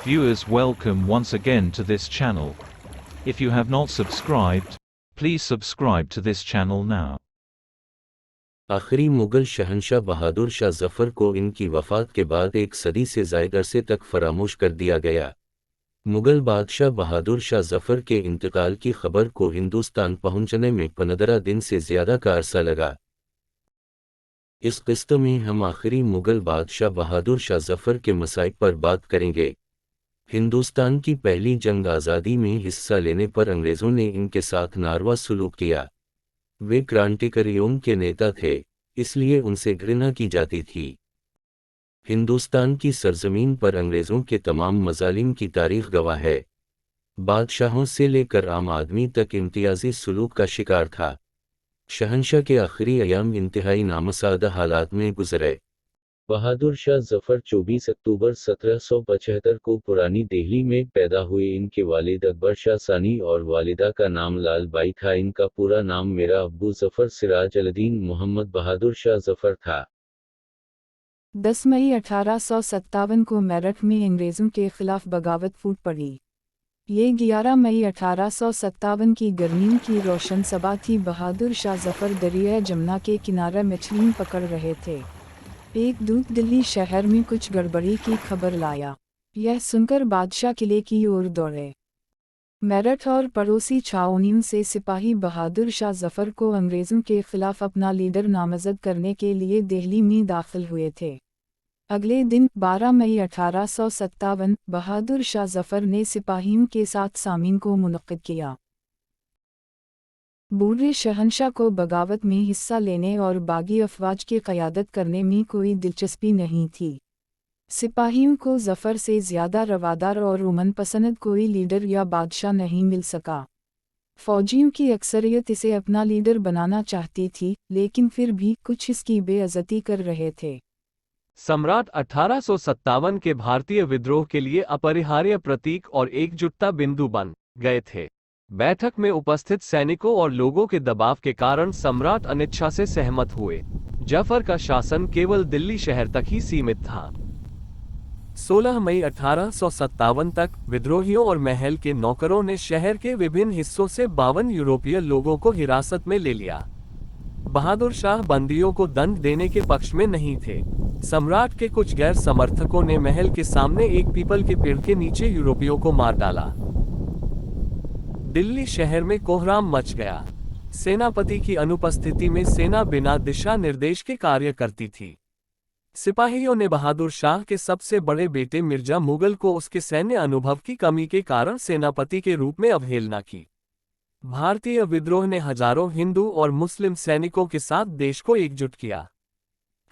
Viewers, welcome once again to this channel. If you have not subscribed, please subscribe to this channel now. आखिरी मुगल शहंशाह बहादुर शाह जफ़र को इनकी वफ़ात के बाद एक सदी से ज़ायद अरसे तक फरामोश कर दिया गया। मुगल बादशाह बहादुर शाह जफ़र के इंतकाल की खबर को हिंदुस्तान पहुंचने में 15 दिन से ज़्यादा का अरसा लगा। इस किस्त में हम आखिरी मुगल बादशाह बहादुर शाह जफ़र के मसाइब पर बात करेंगे। हिंदुस्तान की पहली जंग आज़ादी में हिस्सा लेने पर अंग्रेज़ों ने इनके साथ नारवा सलूक किया। वे क्रांतिकारियों के नेता थे, इसलिए उनसे घृणा की जाती थी। हिंदुस्तान की सरजमीन पर अंग्रेज़ों के तमाम मज़ालिम की तारीख़ गवाह है। बादशाहों से लेकर आम आदमी तक इम्तियाज़ी सलूक का शिकार था। शहंशाह के आखिरी अयाम इंतहाई नामसादा हालात में गुजरे। बहादुर शाह जफ़र 24 अक्टूबर 1775 को पुरानी दिल्ली में पैदा हुए। इनके वालिद अकबर शाह सानी और वालिदा का नाम लाल बाई था। इनका पूरा नाम मेरा अब्बू जफ़र सिराज अलदीन मोहम्मद बहादुर शाह जफ़र था। 10 मई 1857 को मेरठ में अंग्रेज़ों के खिलाफ बगावत फूट पड़ी। ये 11 मई 1857 की गर्मियों की रोशन सबा थी। बहादुर शाह जफ़र दरिया जमुना के किनारे मछली पकड़ रहे थे। एक दूत दिल्ली शहर में कुछ गड़बड़ी की खबर लाया। यह सुनकर बादशाह किले की ओर दौड़े। मेरठ और पड़ोसी छावनियों से सिपाही बहादुर शाह जफ़र को अंग्रेज़ों के खिलाफ अपना लीडर नामज़द करने के लिए दिल्ली में दाखिल हुए थे। अगले दिन 12 मई 1857 बहादुर शाह जफ़र ने सिपाहियों के साथ सामीन को मुनक़्क़िद किया। बूढ़े शहंशाह को बगावत में हिस्सा लेने और बागी अफवाज की क़यादत करने में कोई दिलचस्पी नहीं थी। सिपाहियों को जफ़र से ज़्यादा रवादार और उमन पसंद कोई लीडर या बादशाह नहीं मिल सका। फ़ौजियों की अक्सरियत इसे अपना लीडर बनाना चाहती थी, लेकिन फिर भी कुछ इसकी बेइज्जती कर रहे थे। सम्राट 1857 के भारतीय विद्रोह के लिए अपरिहार्य प्रतीक और एकजुटता बिंदु बन गए थे। बैठक में उपस्थित सैनिकों और लोगों के दबाव के कारण सम्राट अनिच्छा से सहमत हुए। जफर का शासन केवल दिल्ली शहर तक ही सीमित था। 16 मई 1857 तक विद्रोहियों और महल के नौकरों ने शहर के विभिन्न हिस्सों से 52 यूरोपीय लोगों को हिरासत में ले लिया। बहादुर शाह बंदियों को दंड देने के पक्ष में नहीं थे। सम्राट के कुछ गैर समर्थकों ने महल के सामने एक पीपल के पेड़ के नीचे यूरोपियों को मार डाला। दिल्ली शहर में कोहराम मच गया। सेनापति की अनुपस्थिति में सेना बिना दिशा निर्देश के कार्य करती थी। सिपाहियों ने बहादुर शाह के सबसे बड़े बेटे मिर्जा मुगल को उसके सैन्य अनुभव की कमी के कारण सेनापति के रूप में अवहेलना की। भारतीय विद्रोह ने हजारों हिंदू और मुस्लिम सैनिकों के साथ देश को एकजुट किया।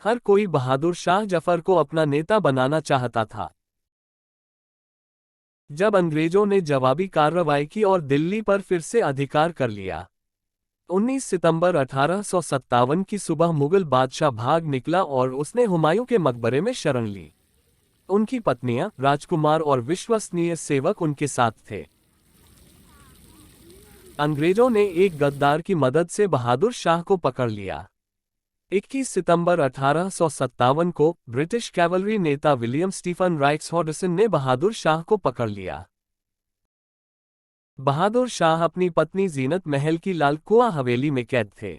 हर कोई बहादुर शाह जफर को अपना नेता बनाना चाहता था। जब अंग्रेजों ने जवाबी कार्रवाई की और दिल्ली पर फिर से अधिकार कर लिया, 19 सितंबर 1857 की सुबह मुगल बादशाह भाग निकला और उसने हुमायूं के मकबरे में शरण ली। उनकी पत्नियां, राजकुमार और विश्वसनीय सेवक उनके साथ थे। अंग्रेजों ने एक गद्दार की मदद से बहादुर शाह को पकड़ लिया। 21 सितंबर 1857 को ब्रिटिश कैवलरी नेता विलियम स्टीफन राइट्स हॉडसन ने बहादुर शाह को पकड़ लिया। बहादुर शाह अपनी पत्नी जीनत महल की लाल कुआं हवेली में कैद थे।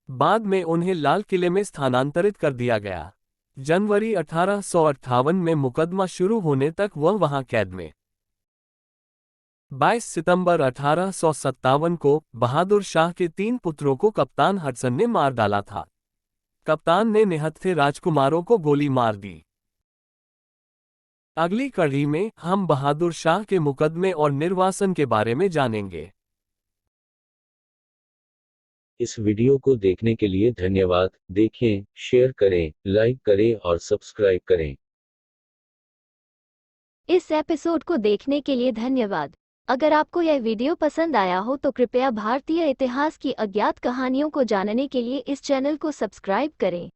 बाद में उन्हें लाल किले में स्थानांतरित कर दिया गया। जनवरी 1858 में मुकदमा शुरू होने तक वह वहां कैद में। 22 सितंबर 1857 को बहादुर शाह के 3 पुत्रों को कप्तान हडसन ने मार डाला था। कप्तान ने निहत्थे राजकुमारों को गोली मार दी। अगली कड़ी में हम बहादुर शाह के मुकदमे और निर्वासन के बारे में जानेंगे। इस वीडियो को देखने के लिए धन्यवाद। देखें, शेयर करें, लाइक करें और सब्सक्राइब करें। इस एपिसोड को देखने के लिए धन्यवाद। अगर आपको यह वीडियो पसंद आया हो तो कृपया भारतीय इतिहास की अज्ञात कहानियों को जानने के लिए इस चैनल को सब्सक्राइब करें।